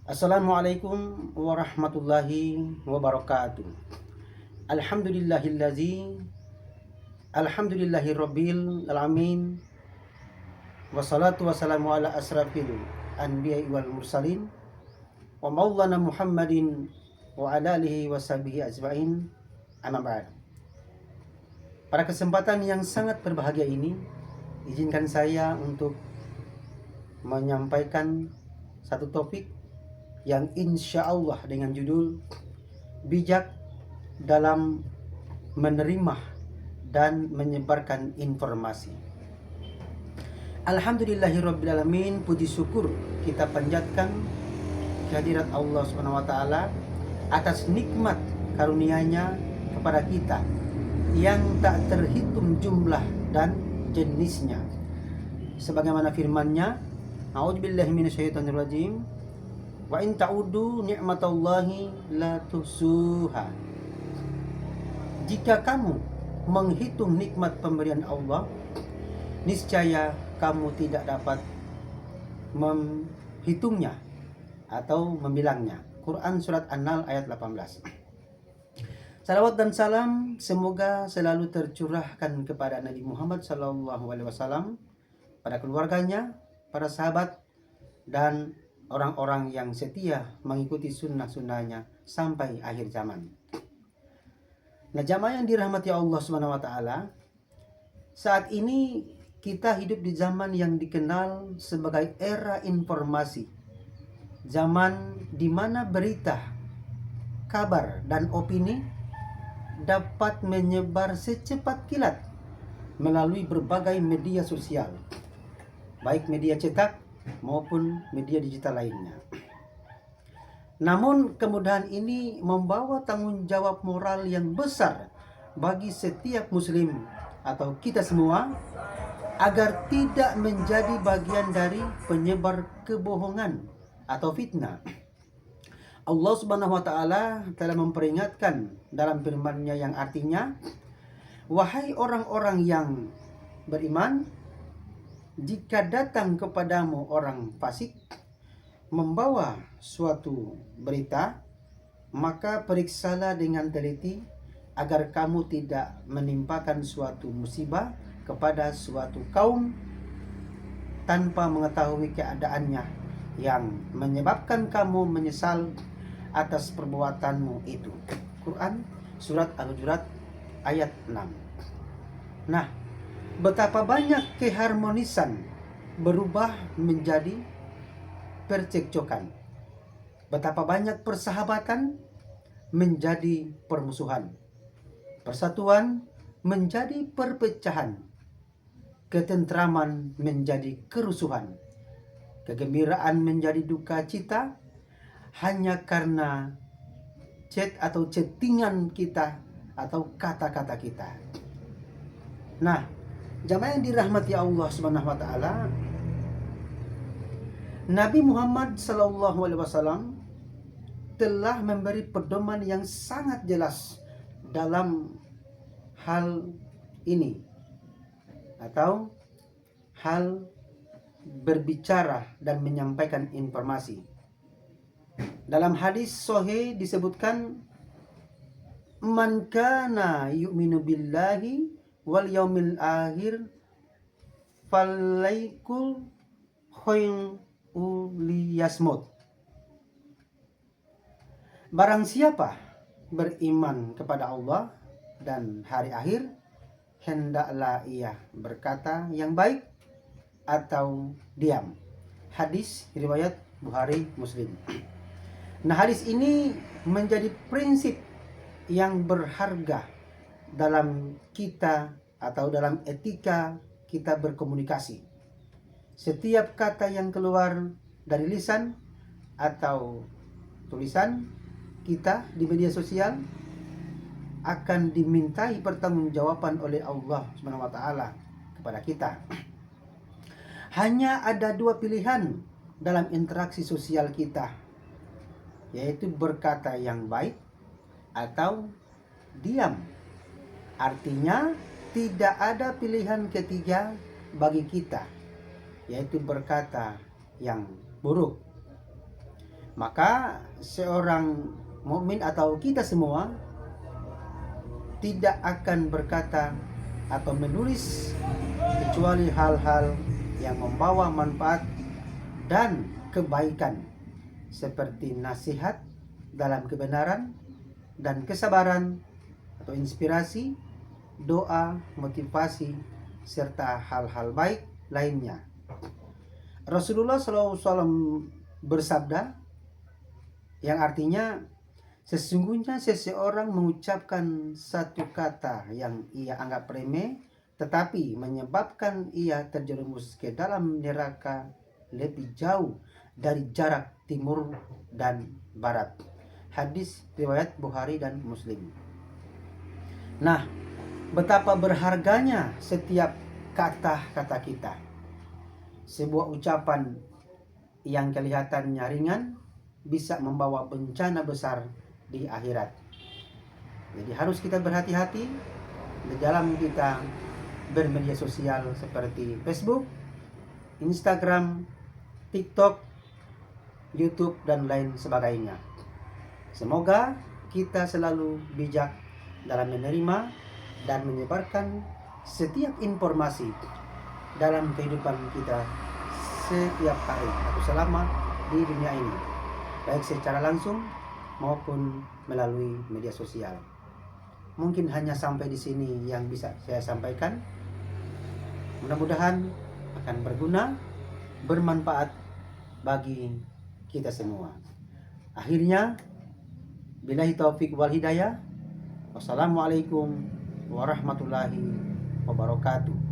Assalamualaikum warahmatullahi wabarakatuh. Alhamdulillahillazi Alhamdulillahirabbil alamin. Wassalatu wassalamu ala asrafil anbiya'i wal mursalin wa maulana Muhammadin wa ala alihi washabihi ajmain. Amma ba'd. Pada kesempatan yang sangat berbahagia ini, izinkan saya untuk menyampaikan satu topik yang insya Allah dengan judul bijak dalam menerima dan menyebarkan informasi. Alhamdulillahirrabbilalamin, puji syukur kita panjatkan kehadirat Allah SWT atas nikmat karunia-Nya kepada kita yang tak terhitung jumlah dan jenisnya. Sebagaimana firman-Nya, A'udzubillahi minasyaitonirrajim, wa in ta'udu ni'matallahi la tuhsuha. Jika kamu menghitung nikmat pemberian Allah, niscaya kamu tidak dapat menghitungnya atau membilangnya. Quran surat An-Nahl ayat 18. Salawat dan salam semoga selalu tercurahkan kepada Nabi Muhammad SAW, pada keluarganya, para sahabat, dan orang-orang yang setia mengikuti sunnah-sunnahnya sampai akhir zaman. Nah, jamaah yang dirahmati Allah SWT, saat ini kita hidup di zaman yang dikenal sebagai era informasi. Zaman di mana berita, kabar, dan opini dapat menyebar secepat kilat melalui berbagai media sosial, baik media cetak maupun media digital lainnya. Namun kemudahan ini membawa tanggung jawab moral yang besar bagi setiap muslim atau kita semua agar tidak menjadi bagian dari penyebar kebohongan atau fitnah. Allah Subhanahu wa taala telah memperingatkan dalam firman-Nya yang artinya, wahai orang-orang yang beriman, jika datang kepadamu orang fasik membawa suatu berita, maka periksalah dengan teliti agar kamu tidak menimpakan suatu musibah kepada suatu kaum tanpa mengetahui keadaannya, yang menyebabkan kamu menyesal atas perbuatanmu itu. Quran surat Al-Hujurat ayat 6. Nah, betapa banyak keharmonisan berubah menjadi percekcokan. Betapa banyak persahabatan menjadi permusuhan. Persatuan menjadi perpecahan. Ketentraman menjadi kerusuhan. Kegembiraan menjadi duka cita hanya karena chat atau chattingan kita atau kata-kata kita. Nah, jamaah yang dirahmati Allah Subhanahu wa taala, Nabi Muhammad SAW telah memberi pedoman yang sangat jelas dalam hal ini, atau hal berbicara dan menyampaikan informasi. Dalam hadis sahih disebutkan, man kana yu'minu billahi wal yaumil akhir falaikul liyasmut. Barang siapa beriman kepada Allah dan hari akhir, hendaklah ia berkata yang baik atau diam. Hadis riwayat Bukhari Muslim. Nah, hadis ini menjadi prinsip yang berharga dalam kita atau dalam etika kita berkomunikasi. Setiap kata yang keluar dari lisan atau tulisan kita di media sosial akan dimintai pertanggungjawaban oleh Allah Subhanahu wa taala kepada kita. Hanya ada dua pilihan dalam interaksi sosial kita, yaitu berkata yang baik atau diam. Artinya tidak ada pilihan ketiga bagi kita, yaitu berkata yang buruk. Maka seorang mukmin atau kita semua tidak akan berkata atau menulis kecuali hal-hal yang membawa manfaat dan kebaikan, seperti nasihat dalam kebenaran dan kesabaran atau inspirasi, doa, motivasi, serta hal-hal baik lainnya. Rasulullah SAW bersabda, yang artinya, sesungguhnya seseorang mengucapkan satu kata yang ia anggap remeh, tetapi menyebabkan ia terjerumus ke dalam neraka lebih jauh dari jarak timur dan barat. Hadis riwayat Bukhari dan Muslim. Nah, betapa berharganya setiap kata-kata kita. Sebuah ucapan yang kelihatannya ringan bisa membawa bencana besar di akhirat. Jadi harus kita berhati-hati di dalam kita bermedia sosial seperti Facebook, Instagram, TikTok, YouTube, dan lain sebagainya. Semoga kita selalu bijak dalam menerima dan menyebarkan setiap informasi dalam kehidupan kita setiap hari atau selama di dunia ini, baik secara langsung maupun melalui media sosial. Mungkin hanya sampai di sini yang bisa saya sampaikan. Mudah-mudahan akan berguna, bermanfaat bagi kita semua. Akhirnya, billahi taufik wal hidayah. Wassalamualaikum warahmatullahi wabarakatuh.